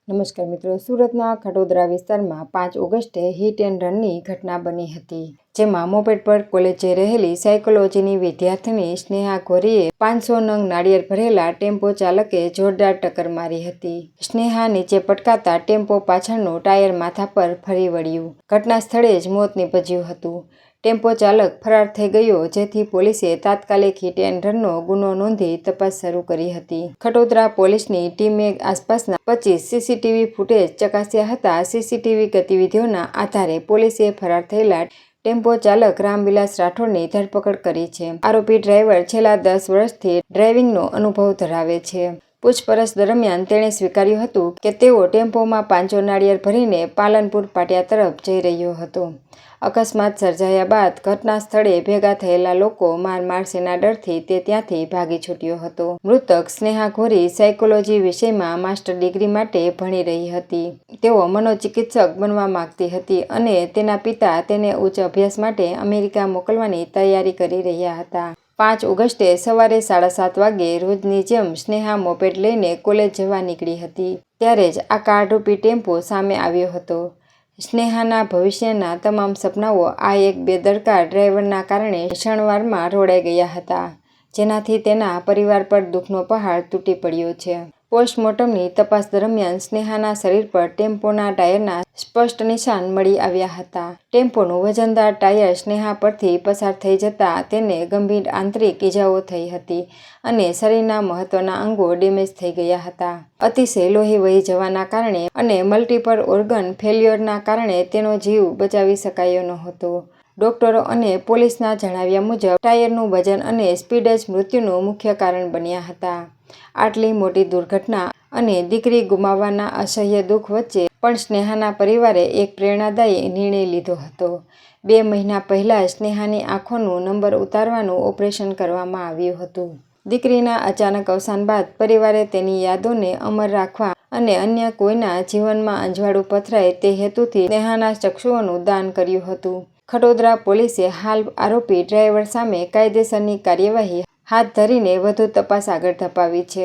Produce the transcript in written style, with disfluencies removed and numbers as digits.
નમસ્કાર મિત્રો, સુરતના ખટોદરા વિસ્તારમાં 5 ઓગસ્ટે હિટ એન્ડ રનની ઘટના બની હતી, જેમાં મોપેડ પર કોલેજ જઈ રહેલી સાયકોલોજીની વિદ્યાર્થિની સ્નેહા ગોરીએ 500 નંગ નાળિયેર ભરેલા ટેમ્પો ચાલકે જોરદાર ટક્કર મારી હતી. સ્નેહા નીચે પટકાતા ટેમ્પો પાછળનું ટાયર માથા પર ફરી વળ્યું. ઘટના સ્થળે જ મોત નીપજ્યું હતું. ટેમ્પો ચાલક ફરાર થઈ ગયો, જેથી પોલીસે તાત્કાલિક હિટ એન્ડ રનનો ગુનો નોંધી તપાસ શરૂ કરી હતી. ખટોદરા પોલીસની ટીમે આસપાસના 25 સીસીટીવી ફૂટેજ ચકાસ્યા હતા. સીસીટીવી ગતિવિધિઓના આધારે પોલીસે ફરાર થયેલા ટેમ્પો ચાલક રામવિલાસ રાઠોડની ધરપકડ કરી છે. આરોપી ડ્રાઈવર છેલ્લા 10 વર્ષથી ડ્રાઇવિંગનો અનુભવ ધરાવે છે. પૂછપરછ દરમિયાન તેણે સ્વીકાર્યું હતું કે તેઓ ટેમ્પોમાં 500 નાળિયેર ભરીને પાલનપુર પાટિયા તરફ જઈ રહ્યો હતો. અકસ્માત સર્જાયા બાદ ઘટના સ્થળે ભેગા થયેલા લોકો માર મારશેના ડરથી તે ત્યાંથી ભાગી છૂટ્યો હતો. મૃતક સ્નેહા ગોરી સાયકોલોજી વિષયમાં માસ્ટર ડિગ્રી માટે ભણી રહી હતી. તેઓ મનોચિકિત્સક બનવા માંગતી હતી અને તેના પિતા તેને ઉચ્ચ અભ્યાસ માટે અમેરિકા મોકલવાની તૈયારી કરી રહ્યા હતા. 5 ઓગસ્ટે સવારે 7:30 વાગ્યે રોજની જેમ સ્નેહા મોપેડ લઈને કોલેજ જવા નીકળી હતી. ત્યારે જ આ કાળરૂપી ટેમ્પો સામે આવ્યો હતો. સ્નેહાના ભવિષ્યના તમામ સપનાઓ આ એક બેદરકાર ડ્રાઈવરના કારણે ક્ષણવારમાં રોડાઈ ગયા હતા, જેનાથી તેના પરિવાર પર દુઃખનો પહાડ તૂટી પડ્યો છે. પોસ્ટમોર્ટમની તપાસ દરમિયાન સ્નેહાના શરીર પર ટેમ્પોના ટાયરના સ્પષ્ટ નિશાન મળી આવ્યા હતા. ટેમ્પોનું વજનદાર ટાયર સ્નેહા પરથી પસાર થઈ જતાં તેને ગંભીર આંતરિક ઇજાઓ થઈ હતી અને શરીરના મહત્વના અંગો ડેમેજ થઈ ગયા હતા. અતિશય લોહી વહી જવાના કારણે અને મલ્ટીપલ ઓર્ગન ફેલ્યોરના કારણે તેનો જીવ બચાવી શકાયો નહોતો. ડોક્ટરો અને પોલીસના જણાવ્યા મુજબ ટાયરનું વજન અને સ્પીડ જ મૃત્યુનું મુખ્ય કારણ બન્યા હતા. આટલી મોટી દુર્ઘટના અને દીકરી ગુમાવવાના અસહ્ય દુઃખ વચ્ચે પણ સ્નેહાના પરિવારે એક પ્રેરણાદાયી નિર્ણય લીધો હતો. 2 મહિના પહેલા સ્નેહાની આંખોનું નંબર ઉતારવાનું ઓપરેશન કરવામાં આવ્યું હતું. દીકરીના અચાનક અવસાન બાદ પરિવારે તેની યાદોને અમર રાખવા અને અન્ય કોઈના જીવનમાં અંજવાળું પથરાય તે હેતુથી સ્નેહાના ચક્ષુઓનું દાન કર્યું હતું. ખટોદરા પોલીસે હાલ આરોપી ડ્રાઈવર સામે કાયદેસરની કાર્યવાહી હાથ ધરીને વધુ તપાસ આગળ ધપાવી છે.